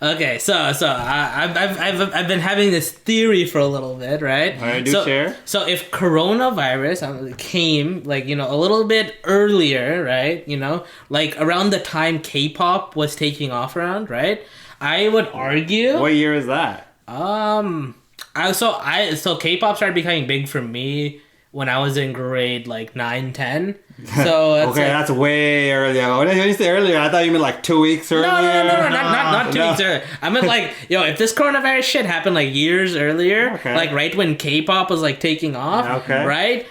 Okay, so I've been having this theory for a little bit, right? All right, share. So if coronavirus came like a little bit earlier, right? Like around the time K-pop was taking off around, right? I would argue. What year is that? So K-pop started becoming big for me when I was in grade like 9, 10. So that's that's way earlier. When you say earlier, I thought you meant like 2 weeks earlier. No, not 2 weeks earlier. I meant like, if this coronavirus shit happened like years earlier, like right when K-pop was like taking off, right?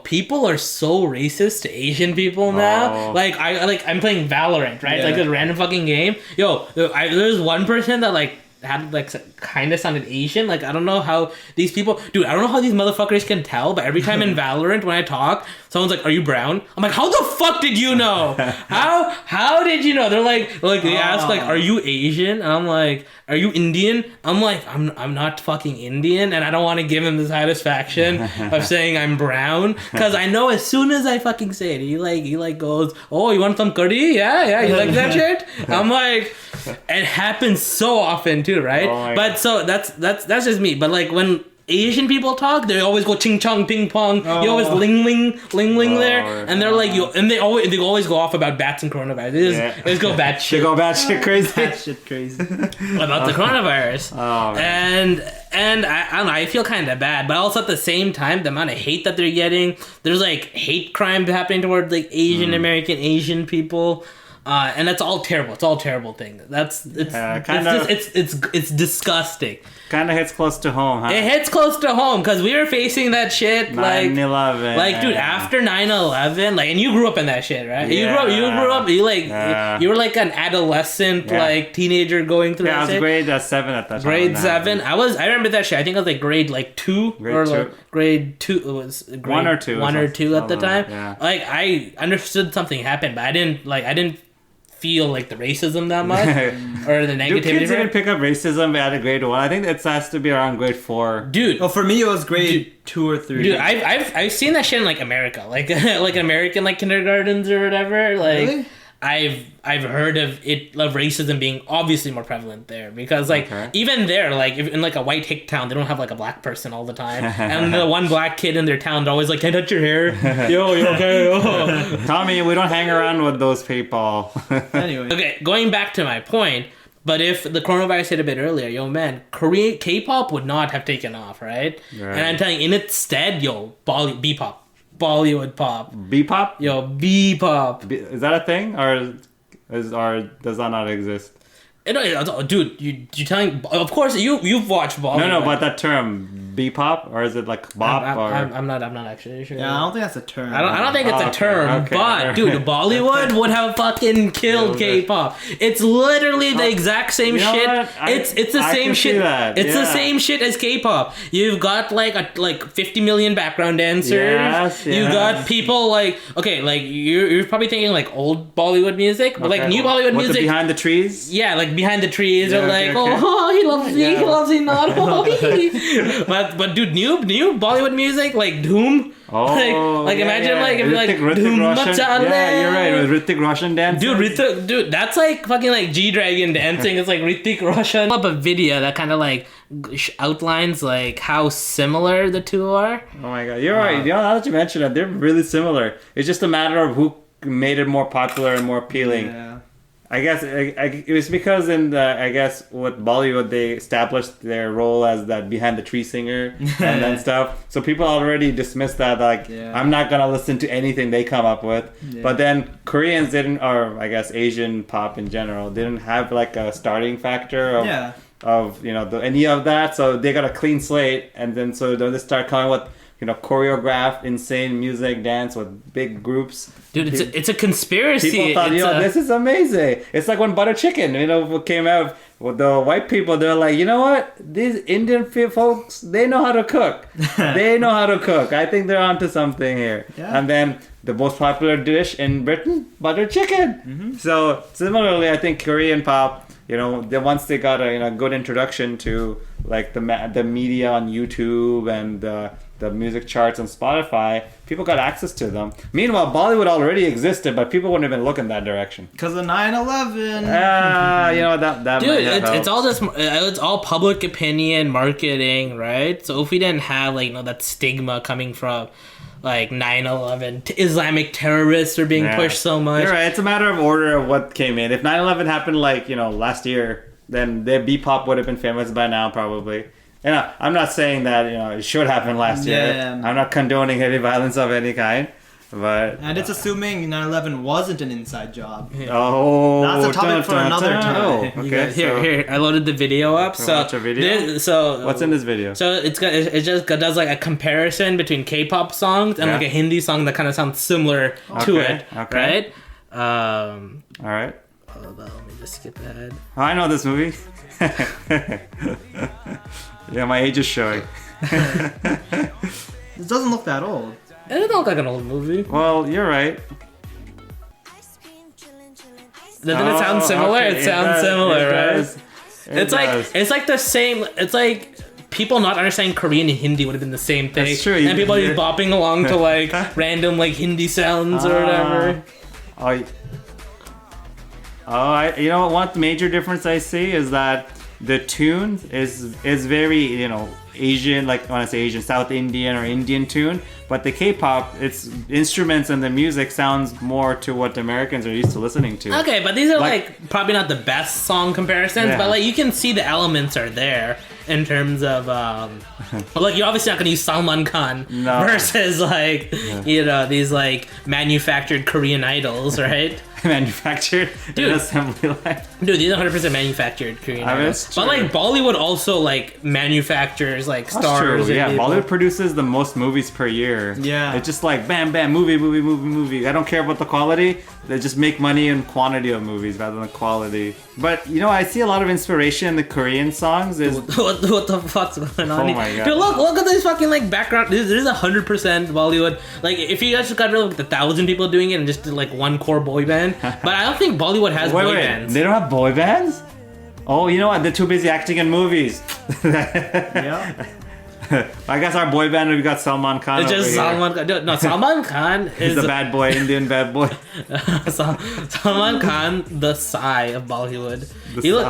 People are so racist to Asian people now. Like I'm playing Valorant, right? Like this random fucking game. There's one person that like had like kind of sounded Asian. Like I don't know how these people, dude. I don't know how these motherfuckers can tell. But every time in Valorant when I talk, someone's like, "Are you brown?" I'm like, "How the fuck did you know? How did you know?" They're like they ask like, "Are you Asian?" And I'm like, "Are you Indian?" I'm like, I'm not fucking Indian, and I don't want to give him the satisfaction of saying I'm brown because I know as soon as I fucking say it, he goes, "Oh, you want some curry? Yeah, you like that shit?" I'm like, it happens so often too, right? But so that's just me. But like when Asian people talk, they always go ching chong ping pong. You always ling ling there, and they're like and they always go off about bats and coronavirus. They just go bat shit. They go bat shit crazy. Bat shit crazy about the coronavirus. And I don't know. I feel kind of bad, but also at the same time, the amount of hate that they're getting. There's like hate crime happening toward like Asian American Asian people. And that's all terrible. It's all terrible thing. It's disgusting. Kind of hits close to home, huh? It hits close to home because we were facing that shit 9/11. Like, dude, after 9/11, like, and you grew up in that shit, right? Yeah. You grew up. You were like an adolescent, like teenager going through. Yeah, that I was grade 7 at that time. Grade 7. I remember that shit. I think I was like grade 2 grade 2. It was grade 1 or 2. 1 or 2 at the time. Yeah. Like I understood something happened, but I didn't feel like the racism that much or the negativity. Dude, kids didn't pick up racism at a grade 1. I think it has to be around grade 4. Dude. Well, for me it was grade 2 or 3. Dude, I've seen that shit in like America, like like American like kindergartens or whatever. Like really? I've heard of racism being obviously more prevalent there because like even there, like if in like a white hick town, they don't have like a black person all the time, and the one black kid in their town, they're always like, "Can I touch your hair? Yo, you okay? Yo." Tommy, we don't hang around with those people. Anyway, okay, going back to my point. But if the coronavirus hit a bit earlier, Korean K-pop would not have taken off, right? And I'm telling you, in its stead, BPOP. Bollywood pop. B-pop? B-pop. Is that a thing? Or does that not exist? Dude, you telling... Of course, you've watched Bollywood. No, but that term, B-pop? Or is it like bop? I'm not actually sure. Yeah, I don't think that's a term. I don't think it's a term, but, dude, Bollywood would have fucking killed K-pop. It's literally the exact same shit. It's the same shit. It's the same shit as K-pop. You've got, like 50 million background dancers. Yes. You got people, like... Okay, like, you're probably thinking, like, old Bollywood music, but, like, new Bollywood music... The behind the trees? Yeah, like, behind the trees, or like, he loves me, he loves me not. But dude, new Bollywood music, like Doom. Like imagine like if Hrithik Doom Roshan. Machale. Yeah, you're right. With Hrithik Roshan dancing. Dude, that's like fucking like G-Dragon dancing. It's like Hrithik Roshan. Up a video that kind of like outlines like how similar the two are. Oh my god, you're right. Now that you mention it, they're really similar. It's just a matter of who made it more popular and more appealing. Yeah. I guess it was because with Bollywood they established their role as that behind the tree singer and then stuff. So people already dismissed that I'm not gonna listen to anything they come up with. Yeah. But then Koreans didn't, or I guess Asian pop in general didn't have like a starting factor of any of that. So they got a clean slate, and then so they start coming with choreographed insane music, dance with big groups. Dude, it's a conspiracy. People thought, this is amazing. It's like when Butter Chicken, came out with the white people. They're like, you know what? These Indian folks, they know how to cook. They know how to cook. I think they're onto something here. Yeah. And then the most popular dish in Britain, butter chicken. Mm-hmm. So similarly, I think Korean pop, once they got a good introduction to like the media on YouTube and the music charts on Spotify, people got access to them. Meanwhile, Bollywood already existed, but people wouldn't even look in that direction. Because of 9/11. That dude, it's all just it's all public opinion, marketing, right? So if we didn't have like that stigma coming from like 9/11, Islamic terrorists are being pushed so much. You're right. It's a matter of order of what came in. If 9/11 happened like last year, then the BPOP would have been famous by now probably. I'm not saying that it should happen last year. I'm not condoning any violence of any kind. And it's assuming 9/11 wasn't an inside job. Oh, that's a topic for another time. Oh, okay. Here, I loaded the video up. So watch a video. What's in this video? So it just does like a comparison between K-pop songs and like a Hindi song that kind of sounds similar to it, right? All right. Hold on, let me just skip ahead. Oh, I know this movie. Yeah, my age is showing. This doesn't look that old. It doesn't look like an old movie. Well, you're right. Doesn't it sound similar? Okay. It sounds similar, right? It's like the same. It's like people not understanding Korean and Hindi would have been the same thing. That's true. And people just bopping along to like random like Hindi sounds or whatever. One major difference I see is that the tune is very Asian, like when I say Asian, South Indian or Indian tune, but the K-pop, its instruments and the music sounds more to what Americans are used to listening to. Okay, but these are like probably not the best song comparisons, but like you can see the elements are there in terms of like you're obviously not going to use Salman Khan versus like these like manufactured Korean idols, right? Manufactured, dude. Assembly line. Dude, these are 100% manufactured Korean idols. But like Bollywood also like manufactures like stars. That's true. Yeah, people. Bollywood produces the most movies per year. Yeah, it's just like bam, bam, movie. I don't care about the quality. They just make money in quantity of movies rather than quality. But I see a lot of inspiration in the Korean songs. What the fuck's going on? Oh my god! Dude, look at this fucking like background. This is 100% Bollywood. Like if you guys just got rid of the 1,000 people doing it and just did like one core boy band. But I don't think Bollywood has boy bands. They don't have boy bands? Oh, you know what? They're too busy acting in movies. Yeah. I guess our boy band, we got Salman Khan. It's just Salman Khan. No, Salman Khan is the bad boy, Indian bad boy. Salman Khan, the Psy of Bollywood. He looks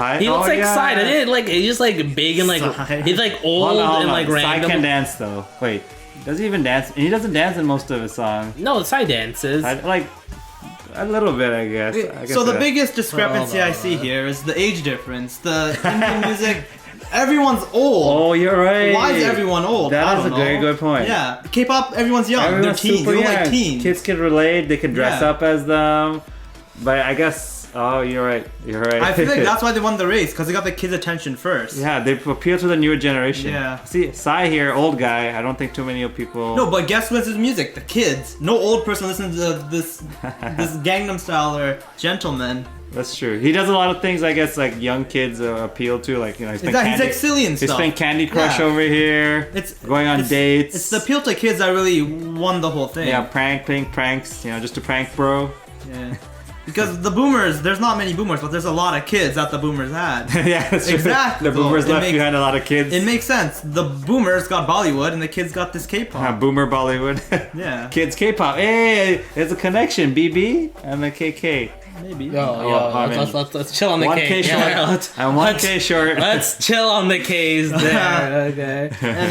like Psy. He's just like big and like he's like old and like random. Psy can dance though. Wait, does he even dance? He doesn't dance in most of his songs. No, Psy dances. A little bit, I guess. So the biggest discrepancy I see here is the age difference. The Indian music, everyone's old. Oh, you're right. Why is everyone old? That is a very good point. Yeah, K-pop, everyone's young. They're teens. They look like teens. Kids can relate. They can dress up as them. But I guess. Oh, you're right. I feel like that's why they won the race, because they got the kids' attention first. Yeah, they appeal to the newer generation. Yeah. See, Psy here, old guy. I don't think too many people. No, but guess what's his music? The kids. No old person listens to this Gangnam Style or Gentleman. That's true. He does a lot of things, I guess, like young kids appeal to, like he's like silly stuff. He's playing Candy Crush over here. It's going on dates. It's the appeal to kids that really won the whole thing. Yeah, playing pranks. Just a prank, bro. Yeah. Because the boomers, there's not many boomers, but there's a lot of kids that the boomers had. Yeah, that's true. Exactly. The boomers left behind a lot of kids. It makes sense. The boomers got Bollywood, and the kids got this K-pop. Boomer Bollywood. Yeah. Kids K-pop. Hey, there's a connection. BB and the KK. Maybe. Let's chill on the K. And 1K short. Let's chill on the K's there. Okay. And